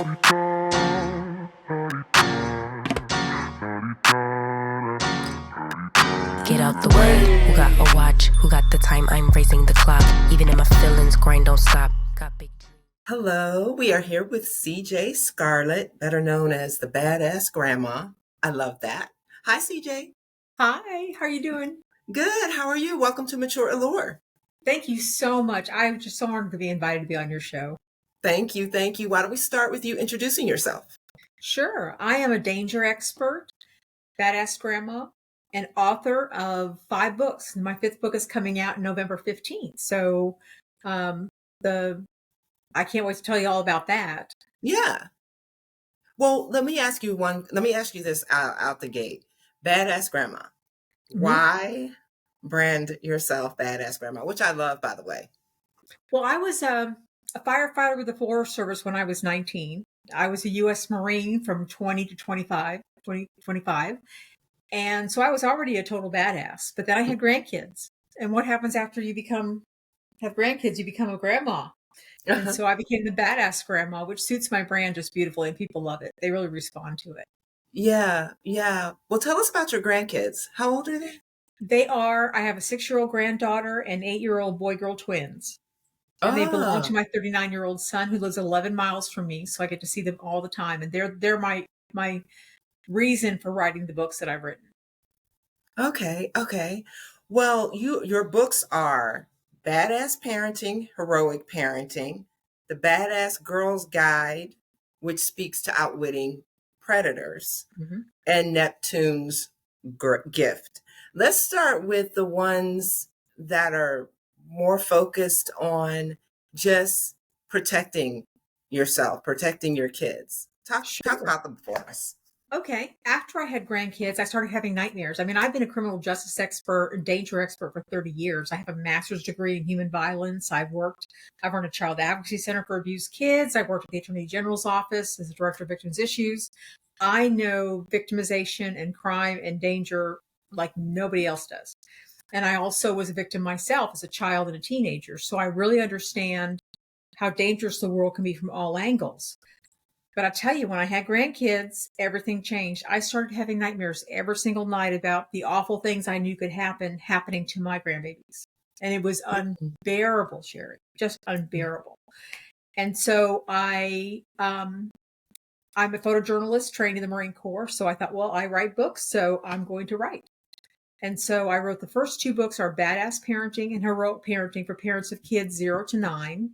Get out the way. Who got a watch? Who got the time? I'm raising the clock. Even in my feelings, grind don't stop. Got big. Hello, we are here with CJ Scarlet, better known as the Badass Grandma. I love that. Hi, CJ. Hi, how are you doing? Good. How are you? Welcome to Mature Allure. Thank you so much. I'm just so honored to be invited to be on your show. Thank you. Thank you. Why don't we start with you introducing yourself? Sure. I am a danger expert, badass grandma, and author of 5 books. My 5th book is coming out November 15th. So I can't wait to tell you all about that. Yeah. Well, let me ask you this out the gate. Badass Grandma. Mhm. Why brand yourself Badass Grandma? Which I love, by the way. Well, I was a firefighter with the Forest Service when I was 19. I was a U.S. Marine from 20 to 25. And so I was already a total badass. But then I had grandkids. And what happens after you have grandkids? You become a grandma. And so I became the badass grandma, which suits my brand just beautifully, and people love it. They really respond to it. Yeah. Well, tell us about your grandkids. How old are they? I have a 6-year-old granddaughter and 8-year-old boy-girl twins. And they belong to my 39-year-old son who lives 11 miles from me. So I get to see them all the time. And they're my reason for writing the books that I've written. Okay. Well, your books are Badass Parenting, Heroic Parenting, The Badass Girl's Guide, which speaks to outwitting predators, and Neptune's Gift. Let's start with the ones that are more focused on just protecting yourself, protecting your kids. Talk about them for us. Okay. After I had grandkids, I started having nightmares. I mean, I've been a criminal justice expert, a danger expert for 30 years. I have a master's degree in human violence. I've run a child advocacy center for abused kids. I've worked at the Attorney General's office as a director of victims issues. I know victimization and crime and danger like nobody else does. And I also was a victim myself as a child and a teenager. So I really understand how dangerous the world can be from all angles. But I tell you, when I had grandkids, everything changed. I started having nightmares every single night about the awful things I knew could happening to my grandbabies. And it was unbearable, Sherri, just unbearable. And so I'm a photojournalist trained in the Marine Corps. So I thought, well, I write books, so I'm going to write. And so I wrote the first 2 books are Badass Parenting and Heroic Parenting for parents of kids 0 to 9.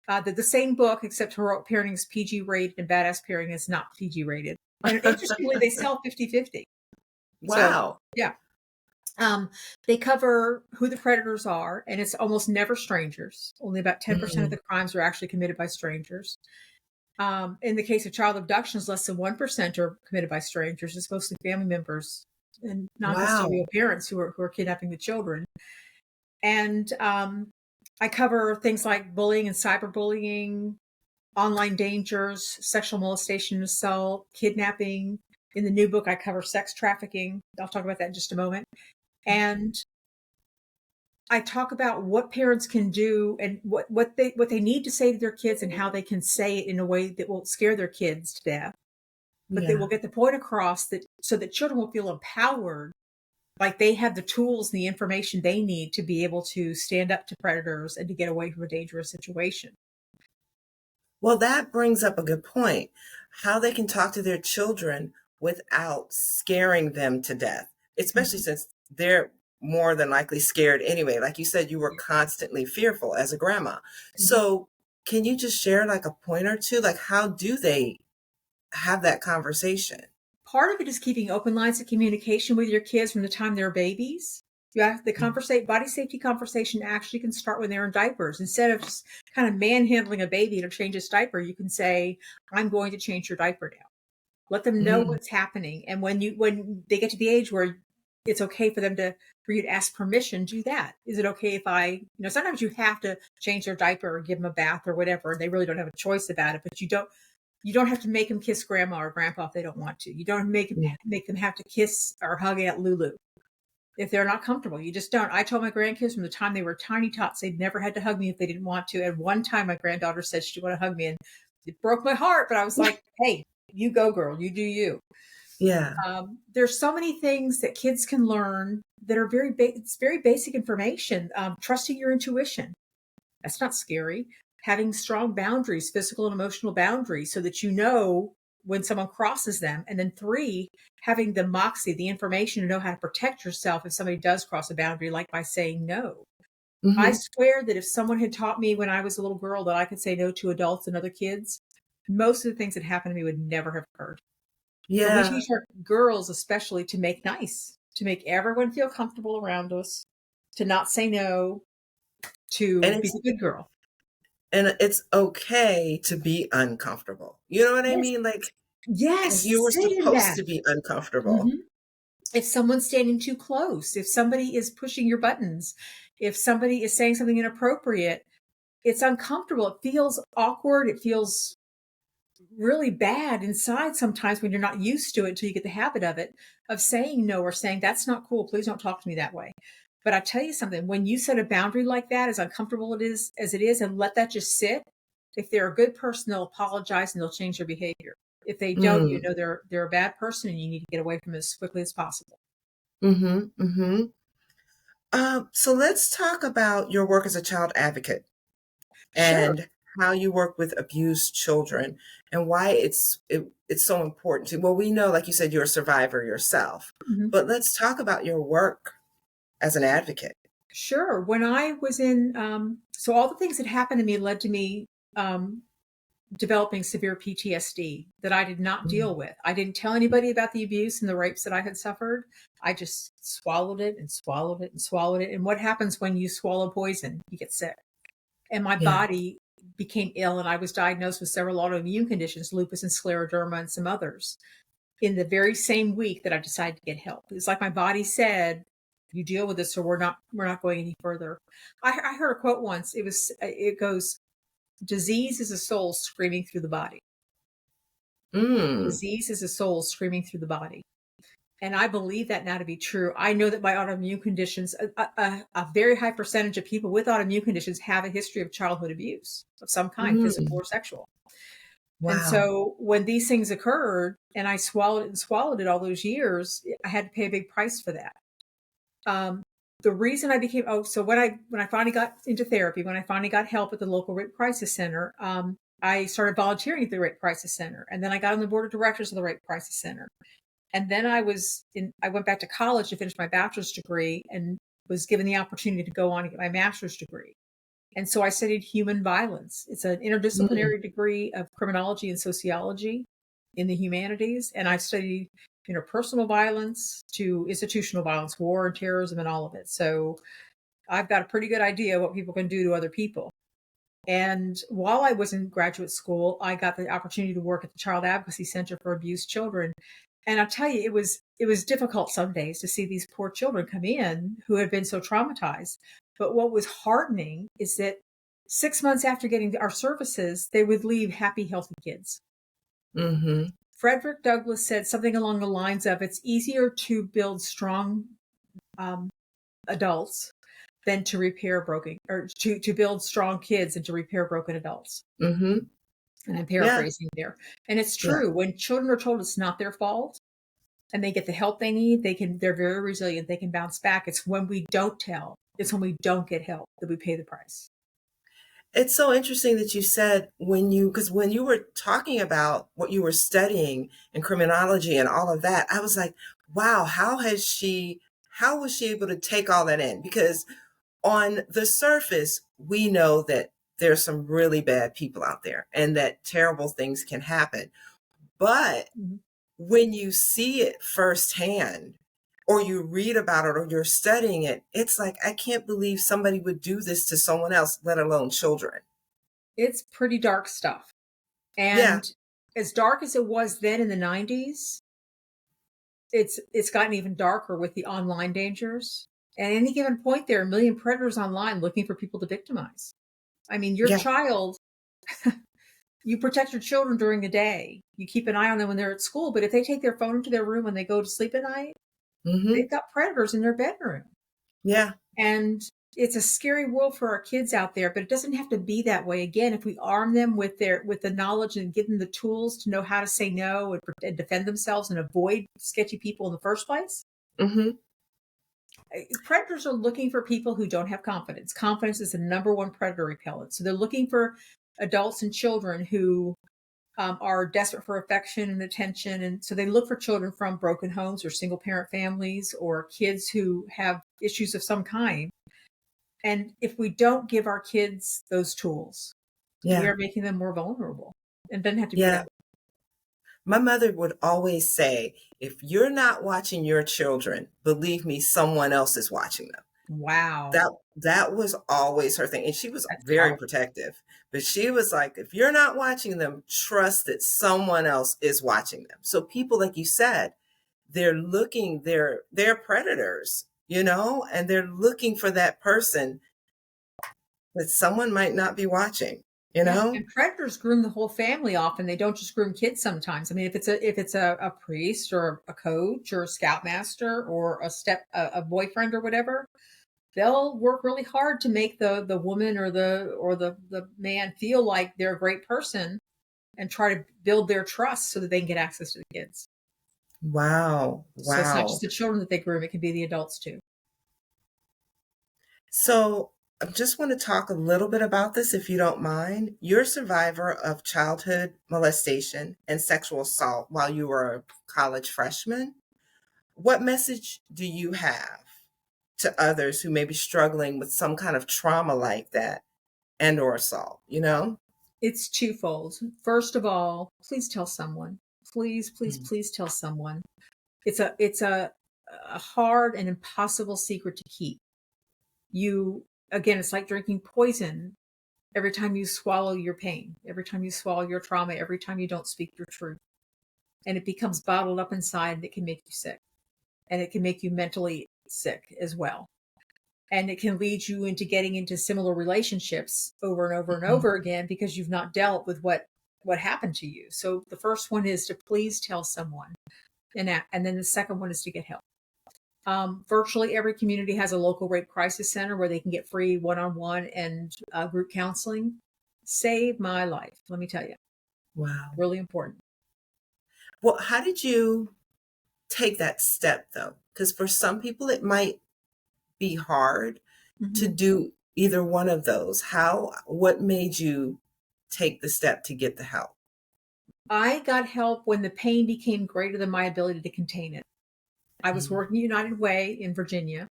They're the same book, except Heroic Parenting is PG rated and Badass Parenting is not PG rated. And interestingly, they sell 50-50. Wow. So, yeah. They cover who the predators are, and it's almost never strangers. Only about 10% of the crimes are actually committed by strangers. In the case of child abductions, less than 1% are committed by strangers. It's mostly family members and non-custodial parents who are kidnapping the children. And I cover things like bullying and cyberbullying, online dangers, sexual molestation and assault, kidnapping. In the new book, I cover sex trafficking. I'll talk about that in just a moment. And I talk about what parents can do and what they need to say to their kids and how they can say it in a way that won't scare their kids to death. But they will get the point across so that children will feel empowered, like they have the tools and the information they need to be able to stand up to predators and to get away from a dangerous situation. Well, that brings up a good point. How they can talk to their children without scaring them to death, especially since they're more than likely scared anyway. Like you said, you were constantly fearful as a grandma. So can you just share like a point or two? Like, how do they have that conversation? Part of it is keeping open lines of communication with your kids from the time they're babies. You have the body safety conversation actually can start when they're in diapers. Instead of just kind of manhandling a baby to change its diaper, you can say, I'm going to change your diaper now. Let them know what's happening. And when they get to the age where it's okay for you to ask permission, do that. Is it okay if sometimes you have to change their diaper or give them a bath or whatever, and they really don't have a choice about it, but you don't have to make them kiss grandma or grandpa if they don't want to. You don't make them have to kiss or hug Aunt Lulu if they're not comfortable. You just don't. I told my grandkids from the time they were tiny tots, they'd never had to hug me if they didn't want to. And one time my granddaughter said she didn't want to hug me, and it broke my heart, but I was like, hey, you go, girl, you do you. Yeah. There's so many things that kids can learn that are it's very basic information. Trusting your intuition. That's not scary. Having strong boundaries, physical and emotional boundaries, so that you know when someone crosses them. And then 3, having the moxie, the information to know how to protect yourself if somebody does cross a boundary, like by saying no. I Hmm. swear that if someone had taught me when I was a little girl that I could say no to adults and other kids, most of the things that happened to me would never have occurred. But we Yeah. teach our girls, especially, to make nice, to make everyone feel comfortable around us, to not say no, to And be the good girl. it's okay to be uncomfortable. You know what I Yes, mean? Like yes, you were sit in supposed that. to be uncomfortable. Mhm. If someone's standing too close, if somebody is pushing your buttons, if somebody is saying something inappropriate, it's uncomfortable. It feels awkward. It feels really bad inside sometimes when you're not used to it until you get the habit of it, of saying no or saying, that's not cool. Please don't talk to me that way. But I tell you something, when you set a boundary like that, as uncomfortable it is as it is, and let that just sit, if they're a good person, they'll apologize and they'll change their behavior. If they don't, you Mm. know they're a bad person and you need to get away from it as quickly as possible. Mhm. Mhm. So let's talk about your work as a child advocate Sure. and how you work with abused children and why it's so important to. Well, we know, like you said, you're a survivor yourself, Mhm. but let's talk about your work as an advocate. Sure. When I was in, so all the things that happened to me led to me developing severe PTSD that I did not Mm. deal with. I didn't tell anybody about the abuse and the rapes that I had suffered. I just swallowed it and swallowed it and swallowed it. And what happens when you swallow poison? You get sick. And my Yeah. body became ill, and I was diagnosed with several autoimmune conditions, lupus and scleroderma and some others, in the very same week that I decided to get help. It's like my body said, you deal with this or we're not going any further. I heard a quote once. It goes, disease is a soul screaming through the body. Mm. Disease is a soul screaming through the body. And I believe that now to be true. I know that my autoimmune conditions, a very high percentage of people with autoimmune conditions have a history of childhood abuse of some kind, physical Mm. or sexual. And Wow. so when these things occurred and I swallowed it and swallowed it all those years, I had to pay a big price for that. Um, the reason I became, so when I finally got into therapy, when I finally got help at the local rape crisis center, I started volunteering at the rape crisis center. And then I got on the board of directors of the rape crisis center. And then I went back to college to finish my bachelor's degree and was given the opportunity to go on and get my master's degree. And so I studied human violence. It's an Mm. interdisciplinary degree of criminology and sociology in the humanities. And I've studied interpersonal violence to institutional violence, war and terrorism and all of it. So I've got a pretty good idea what people can do to other people. And while I was in graduate school, I got the opportunity to work at the Child Advocacy Center for Abused Children. And I'll tell you, it was difficult some days to see these poor children come in who had been so traumatized. But what was heartening is that 6 months after getting our services, they would leave happy, healthy kids. Mhm. Frederick Douglass said something along the lines of, it's easier to build strong um, adults than to repair broken, or to build strong kids and to repair broken adults. Mhm. And I'm Yeah. paraphrasing there. And it's Yeah. true. When children are told it's not their fault and they get the help they need, they're very resilient. They can bounce back. It's when we don't tell, it's when we don't get help that we pay the price. It's so interesting that you said because when you were talking about what you were studying in criminology and all of that, I was like, wow, how was she able to take all that in? Because on the surface, we know that there's some really bad people out there and that terrible things can happen. But Mhm. when you see it firsthand, or you read about it or you're studying it, it's like, I can't believe somebody would do this to someone else, let alone children. It's pretty dark stuff. Yeah. And as dark as it was then in the 90s, it's gotten even darker with the online dangers. At any given point, there are a million predators online looking for people to victimize. I mean, your Yeah. child, you protect your children during the day. You keep an eye on them when they're at school. But if they take their phone into their room when they go to sleep at night, Hmm. they've got predators in their bedroom. Yeah. And it's a scary world for our kids out there, but it doesn't have to be that way. Again, if we arm them with the knowledge and give them the tools to know how to say no and defend themselves and avoid sketchy people in the first place. Mm-hmm. Predators are looking for people who don't have confidence. Confidence is the number one predator repellent. So they're looking for adults and children who are desperate for affection and attention. And so they look for children from broken homes or single parent families or kids who have issues of some kind. And if we don't give our kids those tools, we Yeah. are making them more vulnerable. And it doesn't have to be Yeah. that way. My mother would always say, if you're not watching your children, believe me, someone else is watching them. Wow. That was always her thing. And she was That's very powerful. protective. But she was like, if you're not watching them, trust that someone else is watching them. So people, like you said, they're predators, and they're looking for that person that someone might not be watching, Yeah, and predators groom the whole family often. They don't just groom kids sometimes. I mean, if it's a priest or a coach or a scoutmaster or a boyfriend or whatever, they'll work really hard to make the woman or the man feel like they're a great person and try to build their trust so that they can get access to the kids. Wow. So it's not Wow. just the children that they groom, it can be the adults too. So I just want to talk a little bit about this, if you don't mind. You're a survivor of childhood molestation and sexual assault while you were a college freshman. What message do you have to others who may be struggling with some kind of trauma like that and or assault, It's twofold. First of all, please tell someone. Please, please, Mm. please tell someone. It's a hard and impossible secret to keep. Again, it's like drinking poison. Every time you swallow your pain, every time you swallow your trauma, every time you don't speak your truth, and it becomes bottled up inside, and it can make you sick, and it can make you mentally sick as well, and it can lead you into getting into similar relationships over and over and Mhm. over again because you've not dealt with what happened to you. So the first one is to please tell someone, and then the second one is to get help. Virtually every community has a local rape crisis center where they can get free one-on-one and group counseling. Saved my life, let me tell you. Wow. Really important. Well, how did you take that step though? Because for some people it might be hard to Mhm. do either one of those. What made you take the step to get the help? I got help when the pain became greater than my ability to contain it. I was Mm. working United Way in Virginia.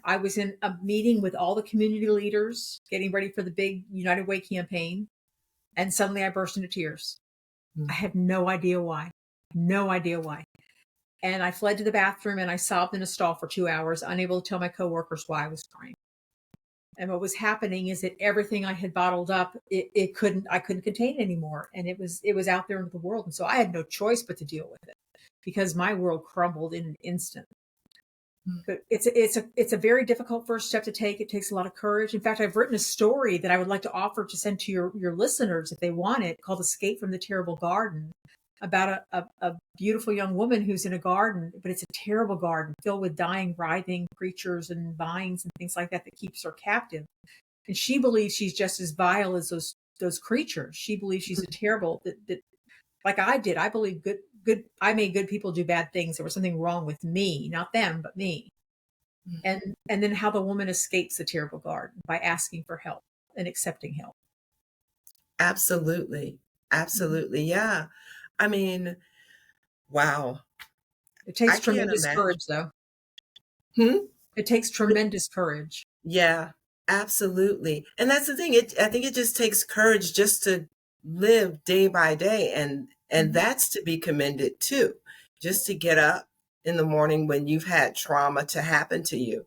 I was in a meeting with all the community leaders getting ready for the big United Way campaign. And suddenly I burst into tears. I Mm. had no idea why. No idea why. And I fled to the bathroom and I sobbed in a stall for 2 hours, unable to tell my coworkers why I was crying. And what was happening is that everything I had bottled up, I couldn't contain it anymore. And it was out there into the world. And so I had no choice but to deal with it because my world crumbled in an instant. Mm. But it's a very difficult first step to take. It takes a lot of courage. In fact, I've written a story that I would like to offer to send to your listeners if they want it, called Escape from the Terrible Garden, about a beautiful young woman who's in a garden, but it's a terrible garden filled with dying, writhing creatures and vines and things like that keeps her captive. And she believes she's just as vile as those creatures. She believes she's a terrible that like I did. I believe I made good people do bad things. There was something wrong with me, not them, but me. Mm. And then how the woman escapes the terrible garden by asking for help and accepting help. Absolutely. Mhm. Absolutely. Yeah. I mean, wow. It I takes can't tremendous imagine. courage, though. Hmm? It takes tremendous courage. Yeah, absolutely. And that's the thing. I think it just takes courage just to live day by day, and Mhm. that's to be commended too. Just to get up in the morning when you've had trauma to happen to you.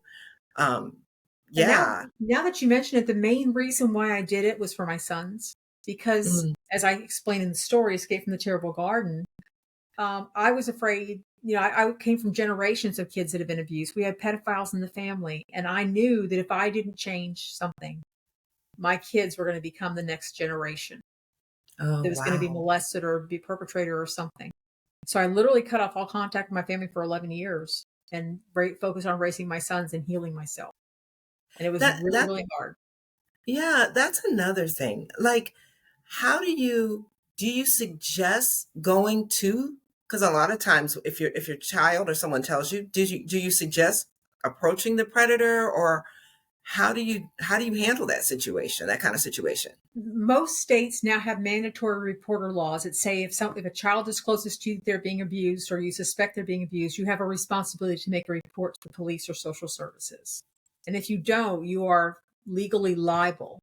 Um, And yeah. now that you mention it, the main reason why I did it was for my sons, because Mm. as I explained in the story, Escape from the Terrible Garden, I was afraid. I came from generations of kids that have been abused. We had pedophiles in the family, and I knew that if I didn't change something, my kids were going to become the next generation Oh, that was going to be wow. molested or be perpetrator or something. So I literally cut off all contact with my family for 11 years and focused on raising my sons and healing myself. And it was That really, that really hard. yeah, that's another thing. Like, how do you suggest going to? Because a lot of times, if your child or someone tells you, do you suggest approaching the predator, or how do you handle that kind of situation? Most states now have mandatory reporter laws that say if a child discloses to you that they're being abused or you suspect they're being abused, you have a responsibility to make a report to police or social services. And if you don't, you are legally liable.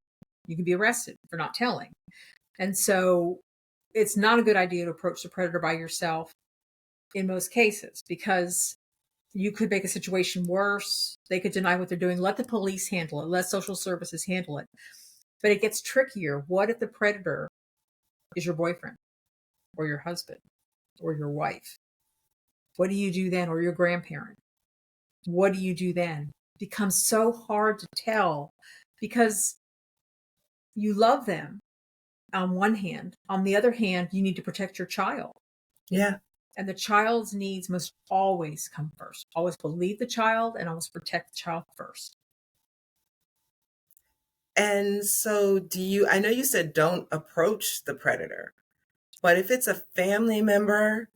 You can be arrested for not telling. And so it's not a good idea to approach the predator by yourself in most cases, because you could make a situation worse. They could deny what they're doing. Let the police handle it. Let social services handle it. But it gets trickier. What if the predator is your boyfriend or your husband or your wife? What do you do then? Or your grandparent? What do you do then? It becomes so hard to tell, because you love them on one hand. On the other hand, you need to protect your child. Yeah. And the child's needs must always come first. Always believe the child and always protect the child first. And so, I know you said don't approach the predator, but if it's a family member,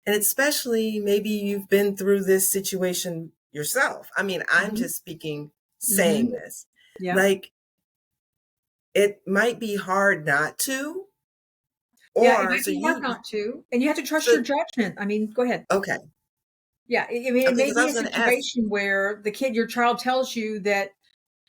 and especially maybe you've been through this situation yourself. I mean, I'm Mm-hmm. just saying Mm-hmm. this. Yeah. Like, it might be hard not to, Yeah, it or might so be hard you, not to. And you have to trust so, your judgment. I mean, go ahead. okay. Yeah, I mean, it Okay, may because I be a was going to ask, situation where your child tells you that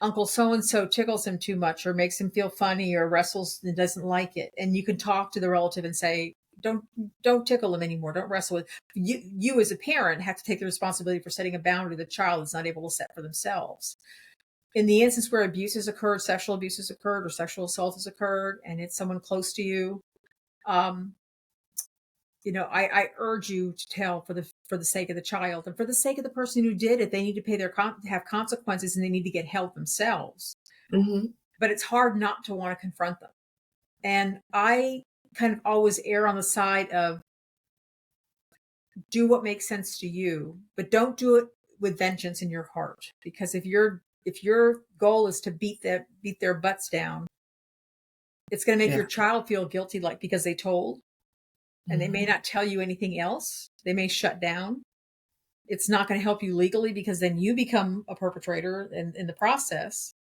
Uncle so and so tickles him too much or makes him feel funny or wrestles and doesn't like it. And you can talk to the relative and say, don't tickle him anymore. Don't wrestle with you. You as a parent have to take the responsibility for setting a boundary the child is not able to set for themselves. In the instance where abuse has occurred, sexual abuse has occurred, or sexual assault has occurred, and it's someone close to you, um, I urge you to tell for the sake of the child and for the sake of the person who did it. They need to have consequences, and they need to get help themselves. mm-hmm, But it's hard not to want to confront them. And I kind of always err on the side of do what makes sense to you, but don't do it with vengeance in your heart. Because if your goal is to beat their butts down, it's going to make yeah, your child feel guilty, like because they told, and they may mm-hmm, not tell you anything else. They may shut down. It's not going to help you legally, because then you become a perpetrator in the process.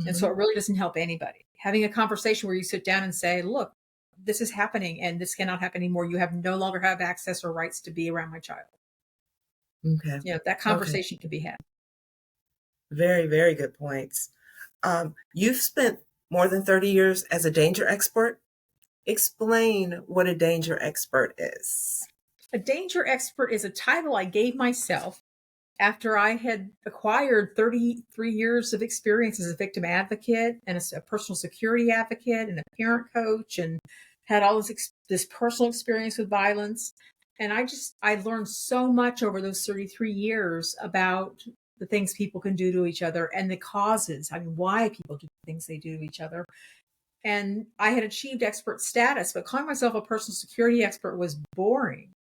And so mm-hmm, it really doesn't help anybody. Having a conversation where you sit down and say, look, this is happening and this cannot happen anymore. You have no longer have access or rights to be around my child. okay, That okay. conversation can be had. Very, very good points. You've spent more than 30 years as a danger expert. Explain what a danger expert is. A danger expert is a title I gave myself after I had acquired 33 years of experience as a victim advocate and as a personal security advocate and a parent coach, and had all this personal experience with violence. And I learned so much over those 33 years about the things people can do to each other and the causes. I mean, why people do the things they do to each other. And I had achieved expert status, but calling myself a personal security expert was boring.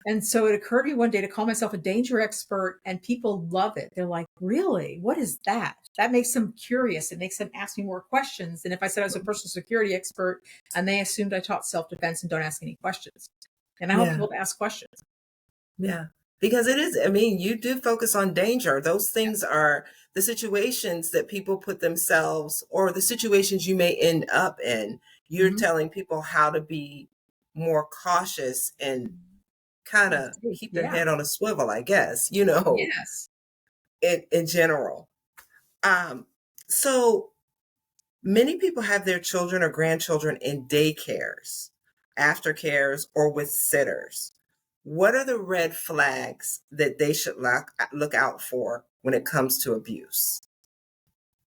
And so it occurred to me one day to call myself a danger expert, and people love it. They're like, really? What is that? That makes them curious. It makes them ask me more questions than if I said I was a personal security expert and they assumed I taught self-defense and don't ask any questions. And I want Yeah, people to ask questions. yeah. Because it is, I mean, you do focus on danger. Those things are the situations that people put themselves, or the situations you may end up in. You're Mm-hmm. telling people how to be more cautious and kind of keep their Yeah. head on a swivel, I guess, Yes. in general. Um, so many people have their children or grandchildren in daycares, aftercares, or with sitters. What are the red flags that they should look out for when it comes to abuse?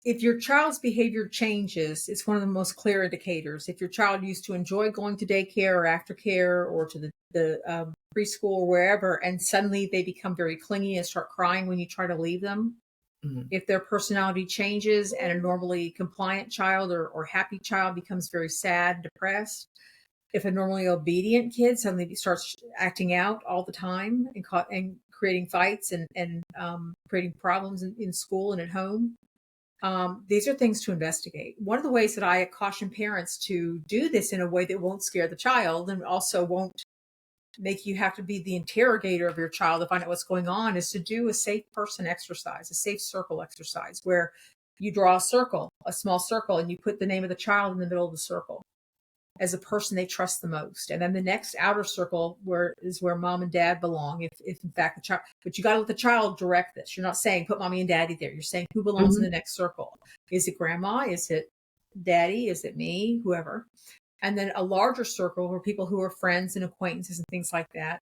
If your child's behavior changes, it's one of the most clear indicators. If your child used to enjoy going to daycare or aftercare or to the preschool or wherever, and suddenly they become very clingy and start crying when you try to leave them, Mhm. if their personality changes and a normally compliant child or happy child becomes very sad, depressed, if a normally obedient kid suddenly starts acting out all the time and creating fights and creating problems in school and at home, These are things to investigate. One of the ways that I caution parents to do this in a way that won't scare the child and also won't make you have to be the interrogator of your child to find out what's going on is to do a safe person exercise, a safe circle exercise, where you draw a circle, a small circle, and you put the name of the child in the middle of the circle as a person they trust the most. And then the next outer circle is where mom and dad belong. If in fact the child, but you got to let the child direct this. You're not saying put mommy and daddy there. You're saying who belongs in the next circle. Is it grandma? Is it daddy? Is it me? Whoever. And then a larger circle where people who are friends and acquaintances and things like that.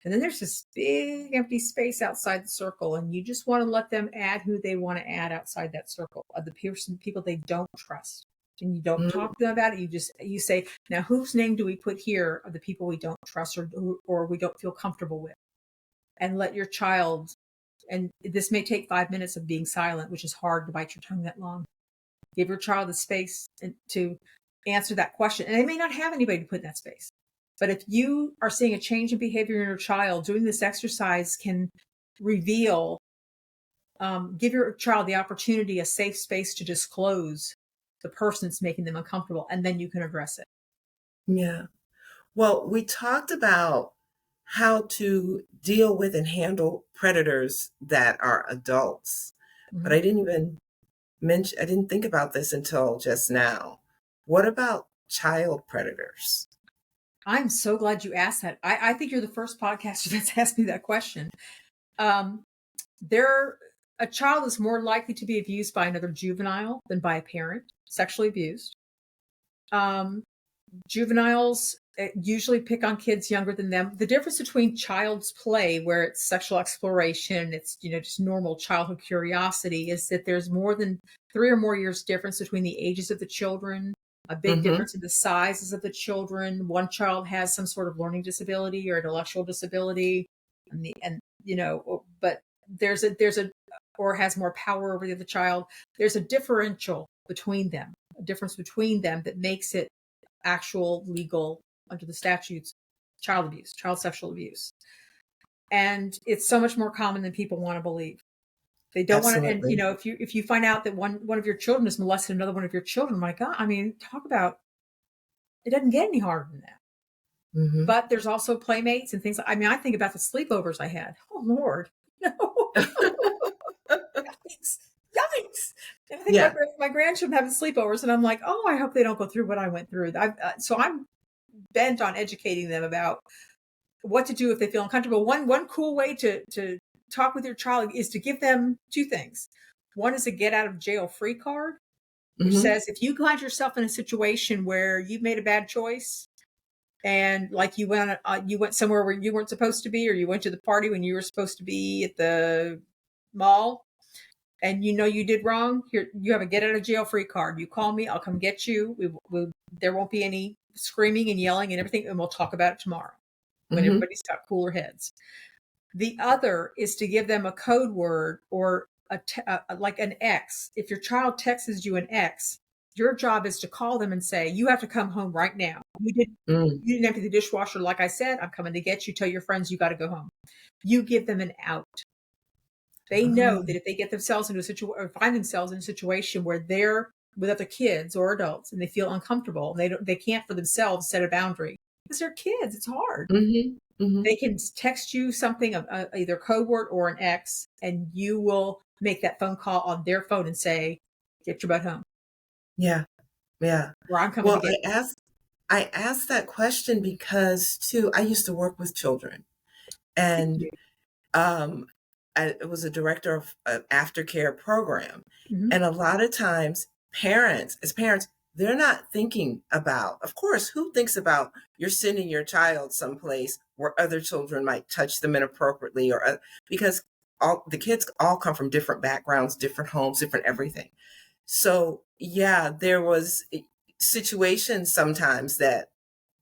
And then there's this big empty space outside the circle, and you just want to let them add who they want to add outside that circle of the people they don't trust. And you don't talk to them about it. You say, now whose name do we put here of the people we don't trust or we don't feel comfortable with? And let your child, and this may take 5 minutes of being silent, which is hard to bite your tongue that long. Give your child the space to answer that question. And they may not have anybody to put in that space. But if you are seeing a change in behavior in your child, doing this exercise can reveal, give your child the opportunity, a safe space to disclose the person that's making them uncomfortable, and then you can address it. Yeah. Well, we talked about how to deal with and handle predators that are adults, but I didn't think about this until just now. What about child predators? I'm so glad you asked that. I think you're the first podcaster that's asked me that question. A child is more likely to be abused by another juvenile than by a parent, sexually abused. Juveniles usually pick on kids younger than them. The difference between child's play, where it's sexual exploration, it's just normal childhood curiosity, is that there's more than 3 or more years difference between the ages of the children. A big difference in the sizes of the children. One child has some sort of learning disability or intellectual disability, but there's a or has more power over the other child. There's a differential between them, a difference between them that makes it actual legal under the statutes, child abuse, child sexual abuse. And it's so much more common than people want to believe. They don't want to, and if you find out that one of your children has molested another one of your children, my God, I mean, talk about, it doesn't get any harder than that. But there's also playmates and things. I mean, I think about the sleepovers I had. Oh Lord, no. Yikes. And I think my grandchildren having sleepovers, and I'm like, oh, I hope they don't go through what I went through. So I'm bent on educating them about what to do if they feel uncomfortable. One cool way to talk with your child is to give them 2 things. One is a get out of jail free card, which says if you find yourself in a situation where you've made a bad choice, and like you went somewhere where you weren't supposed to be, or you went to the party when you were supposed to be at the mall, and you did wrong, here you have a get out of jail free card. You call me, I'll come get you. There won't be any screaming and yelling and everything, and we'll talk about it tomorrow when everybody's got cooler heads. The other is to give them a code word or like an X. If your child texts you an X, your job is to call them and say, you have to come home right now. You didn't empty the dishwasher. Like I said, I'm coming to get you. Tell your friends you got to go home. You give them an out. They know that if they get themselves into a situation or find themselves in a situation where they're with other kids or adults and they feel uncomfortable, they can't for themselves set a boundary because they're kids. It's hard. They can text you something of either code word or an X, and you will make that phone call on their phone and say, get your butt home. Yeah. Yeah. Where I'm coming to get I asked that question because too, I used to work with children, and I was a director of an aftercare program. And a lot of times parents, they're not thinking about, of course, who thinks about you're sending your child someplace where other children might touch them inappropriately, or because all the kids all come from different backgrounds, different homes, different everything. So yeah, there was situations sometimes that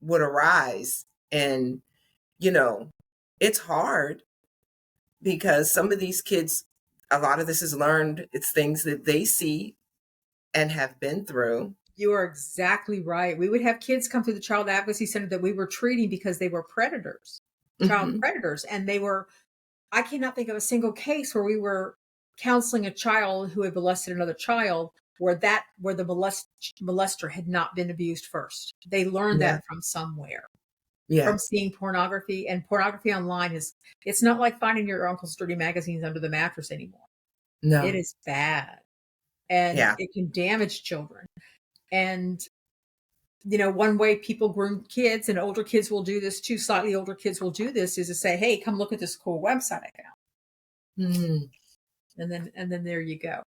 would arise, and it's hard because some of these kids, a lot of this is learned. It's things that they see and have been through. You are exactly right. We would have kids come to the Child Advocacy Center that we were treating because they were predators, child predators. And I cannot think of a single case where we were counseling a child who had molested another child where the molester had not been abused first. They learned Yeah. that from somewhere, Yeah. from seeing pornography, and pornography online it's not like finding your uncle's dirty magazines under the mattress anymore. It No. is bad, and Yeah. it can damage children. And one way people groom kids, and older kids will do this too, slightly older kids will do this, is to say, hey, come look at this cool website I found. Mm. And then there you go.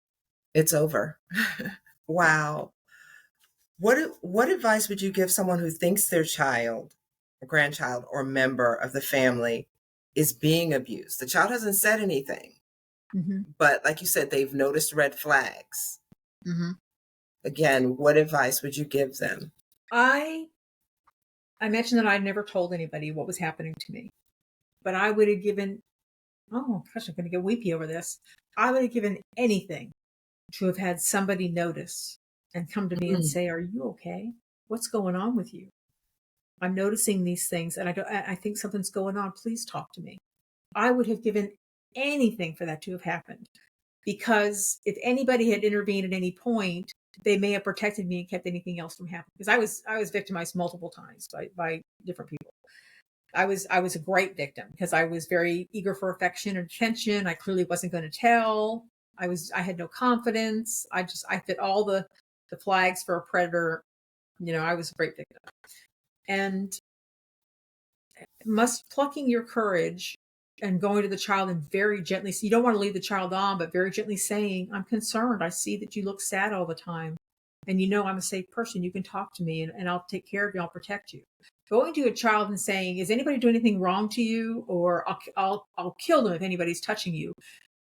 It's over. Wow. What advice would you give someone who thinks their child, or grandchild, or member of the family is being abused? The child hasn't said anything, Mm-hmm. but like you said, they've noticed red flags. Mm-hmm. Again, what advice would you give them? I mentioned that I'd never told anybody what was happening to me, but I would have given, oh gosh, I'm going to get weepy over this. I would have given anything to have had somebody notice and come to me and Mm. say, are you okay? What's going on with you? I'm noticing these things and I think something's going on. Please talk to me. I would have given anything for that to have happened, because if anybody had intervened at any point, they may have protected me and kept anything else from happening. Because I was victimized multiple times by different people. I was a great victim because I was very eager for affection and attention. I clearly wasn't going to tell. I had no confidence. I fit all the flags for a predator. I was a great victim. And plucking your courage and going to the child and very gently, so you don't want to lead the child on, but very gently saying, I'm concerned. I see that you look sad all the time. And I'm a safe person. You can talk to me and I'll take care of you. I'll protect you. Going to a child and saying, is anybody doing anything wrong to you? Or I'll kill them if anybody's touching you,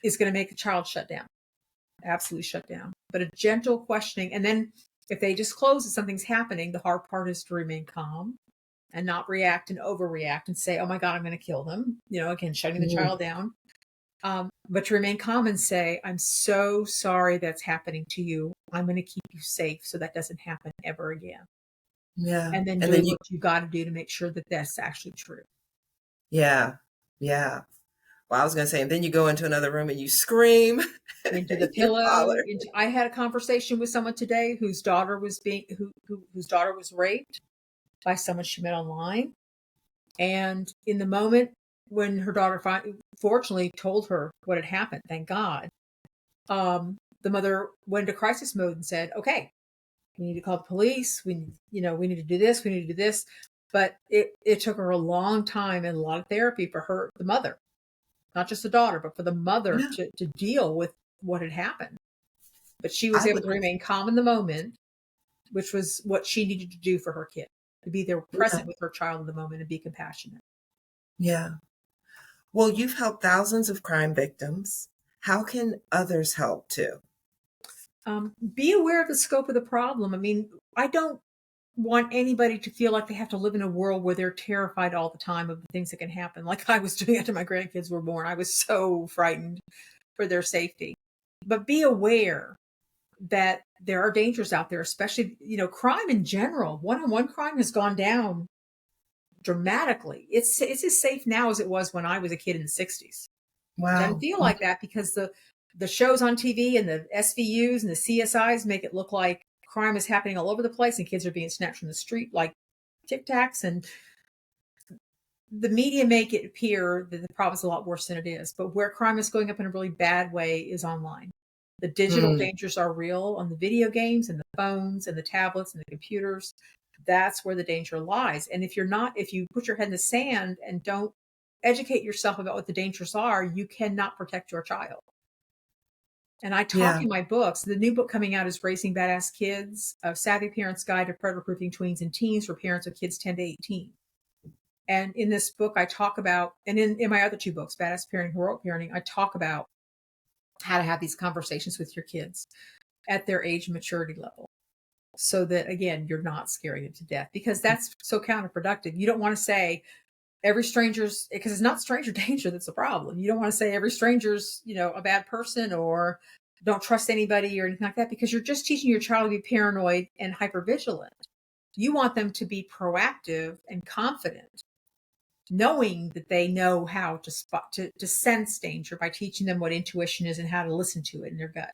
is going to make the child shut down. Absolutely shut down. But a gentle questioning. And then if they disclose that something's happening, the hard part is to remain calm and not react and overreact and say, oh my God, I'm going to kill them. Again, shutting the child down. But to remain calm and say, I'm so sorry that's happening to you. I'm going to keep you safe so that doesn't happen ever again. Yeah. And then And doing then what you got to do to make sure that that's actually true. yeah. Yeah. Well, I was going to say, and then you go into another room and you scream Into the you pillow. holler. I had a conversation with someone today whose daughter was whose daughter was raped by someone she met online. And in the moment when her daughter fortunately told her what had happened, thank God, the mother went into crisis mode and said, okay, we need to call the police. We need to do this. We need to do this. But it took her a long time and a lot of therapy for the mother, not just the daughter, but for the mother Yeah. to deal with what had happened. But she was I able would, to remain calm in the moment, which was what she needed to do for her kid, to be there yeah. present with her child in the moment and be compassionate. Yeah. Well, you've helped thousands of crime victims. How can others help too? Be aware of the scope of the problem. I mean, I don't want anybody to feel like they have to live in a world where they're terrified all the time of the things that can happen. Like I was doing after my grandkids were born. I was so frightened for their safety. But be aware that there are dangers out there, especially, crime in general. One-on-one crime has gone down dramatically. It's as safe now as it was when I was a kid in the 60s. It doesn't Wow. feel like that because the shows on TV and the SVUs and the CSIs make it look like crime is happening all over the place and kids are being snatched from the street like Tic Tacs, and the media make it appear that the problem is a lot worse than it is. But where crime is going up in a really bad way is online. The digital dangers are real on the video games and the phones and the tablets and the computers. That's where the danger lies. And if you put your head in the sand and don't educate yourself about what the dangers are, you cannot protect your child. And I talk Yeah. in my books. The new book coming out is Raising Badass Kids, A Savvy Parent's Guide to Predator-Proofing Tweens and Teens for Parents of Kids 10 to 18. And in this book, I talk about, and in my other two books, Badass Parenting, Heroic Parenting, I talk about how to have these conversations with your kids at their age and maturity level. So that, again, you're not scaring them to death, because that's so counterproductive. You don't want to say every stranger's, because it's not stranger danger that's the problem. You don't want to say every stranger's, a bad person, or don't trust anybody or anything like that, because you're just teaching your child to be paranoid and hypervigilant. You want them to be proactive and confident. knowing that they know how to spot, to sense danger by teaching them what intuition is and how to listen to it in their gut.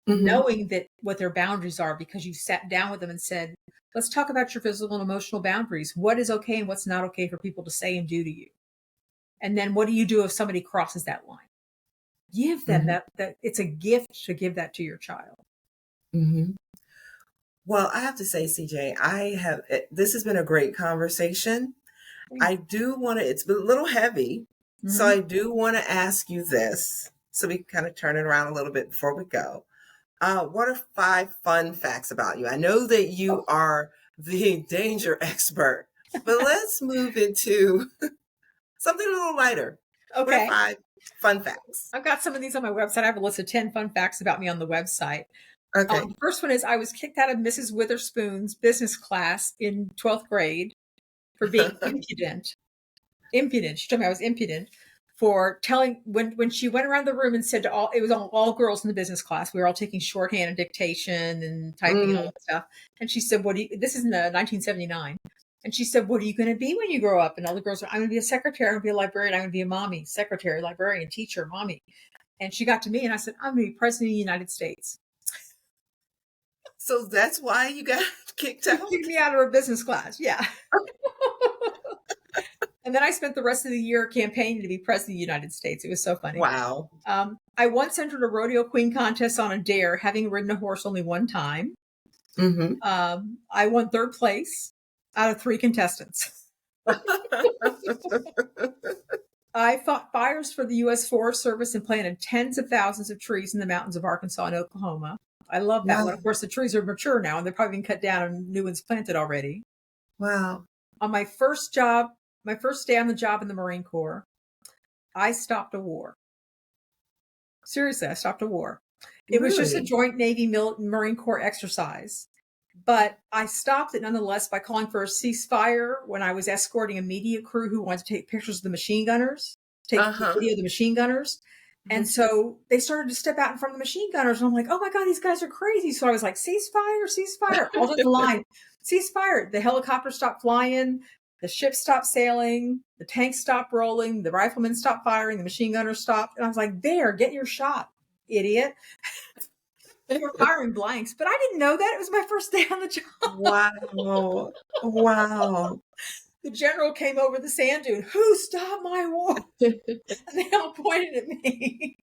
Knowing that what their boundaries are, because you sat down with them and said, let's talk about your physical and emotional boundaries. What is okay and what's not okay for people to say and do to you? And then what do you do if somebody crosses that line? Give them that it's a gift to give that to your child. Well, I have to say, CJ, this has been a great conversation. I do want to, it's a little heavy. So I do want to ask you this, so we can kind of turn it around a little bit before we go. What are 5 fun facts about you? I know that you are the danger expert, but let's move into something a little lighter. Okay. What are 5 fun facts? I've got some of these on my website. I have a list of 10 fun facts about me on the website. Okay. The first one is I was kicked out of Mrs. Witherspoon's business class in 12th grade for being impudent. She told me I was impudent for telling, when she went around the room and said to it was all girls in the business class. We were all taking shorthand and dictation and typing and all that stuff. And she said, this is in 1979. And she said, what are you going to be when you grow up? And all the girls were, I'm going to be a secretary. I'm going to be a librarian. I'm going to be a mommy, secretary, librarian, teacher, mommy. And she got to me and I said, I'm going to be president of the United States. So that's why you got kicked out? Kicked me out of her business class. Yeah. And then I spent the rest of the year campaigning to be president of the United States. It was so funny. Wow. I once entered a rodeo queen contest on a dare, having ridden a horse only one time. I won 3rd place out of 3 contestants. I fought fires for the U.S. Forest Service and planted tens of thousands of trees in the mountains of Arkansas and Oklahoma. I love that one. Of course, the trees are mature now and they're probably been cut down and new ones planted already. Wow. On my first day on the job in the Marine Corps, I stopped a war. Seriously, I stopped a war. It was just a joint Navy Marine Corps exercise. But I stopped it nonetheless by calling for a ceasefire when I was escorting a media crew who wanted to take pictures of the machine gunners, take video of the machine gunners. And so they started to step out in front of the machine gunners. And I'm like, oh my God, these guys are crazy. So I was like, ceasefire, all in the line, ceasefire. The helicopter stopped flying. The ship stopped sailing. The tanks stopped rolling. The riflemen stopped firing. The machine gunners stopped. And I was like, there, get your shot, idiot. They were firing blanks, but I didn't know that. It was my first day on the job. Wow. Wow. The general came over the sand dune. Who stopped my war? And they all pointed at me.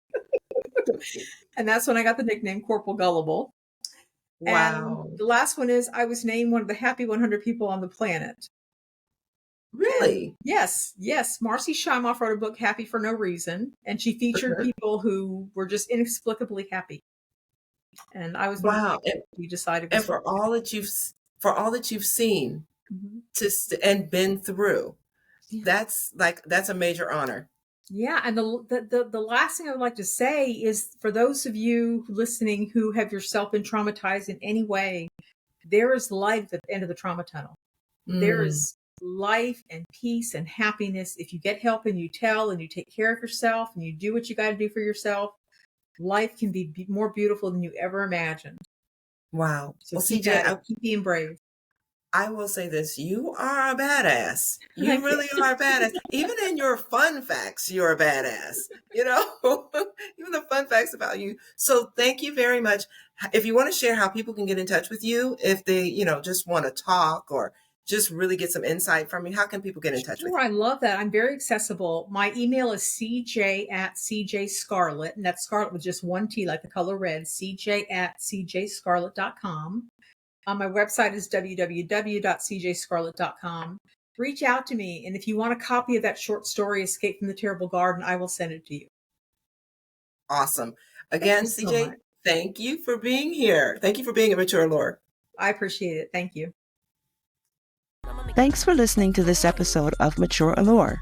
And that's when I got the nickname Corporal Gullible. Wow. And the last one is I was named one of the happy 100 people on the planet. Really? And yes. Marcy Shimoff wrote a book, Happy for No Reason. And she featured people who were just inexplicably happy. And I was wow. We decided, and for all that you've seen and been through, that's a major honor. Yeah, and the last thing I would like to say is for those of you listening who have yourself been traumatized in any way, there is light at the end of the trauma tunnel. There is life and peace and happiness if you get help and you tell and you take care of yourself and you do what you got to do for yourself. Life can be more beautiful than you ever imagined. Wow. So well, CJ, keep being brave. I will say this. You are a badass. You really are a badass. Even in your fun facts, you're a badass. Even the fun facts about you. So thank you very much. If you want to share how people can get in touch with you, if they, just want to talk or just really get some insight from you, how can people get in touch with you? I love that. I'm very accessible. My email is CJ @CJ and that's Scarlet with just one T, like the color red, CJ@CJScarlet.com. My website is www.cjscarlet.com. Reach out to me. And if you want a copy of that short story, Escape from the Terrible Garden, I will send it to you. Awesome. Again, CJ, thank you for being here. Thank you for being a Mature Allure. I appreciate it. Thank you. Thanks for listening to this episode of Mature Allure.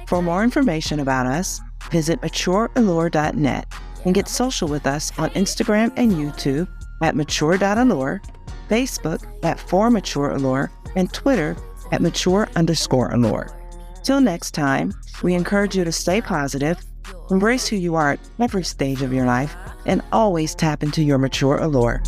For more information about us, visit matureallure.net and get social with us on Instagram and YouTube at mature.allure, Facebook at @4matureallure, and Twitter at @mature_allure. Till next time, we encourage you to stay positive, embrace who you are at every stage of your life, and always tap into your mature allure.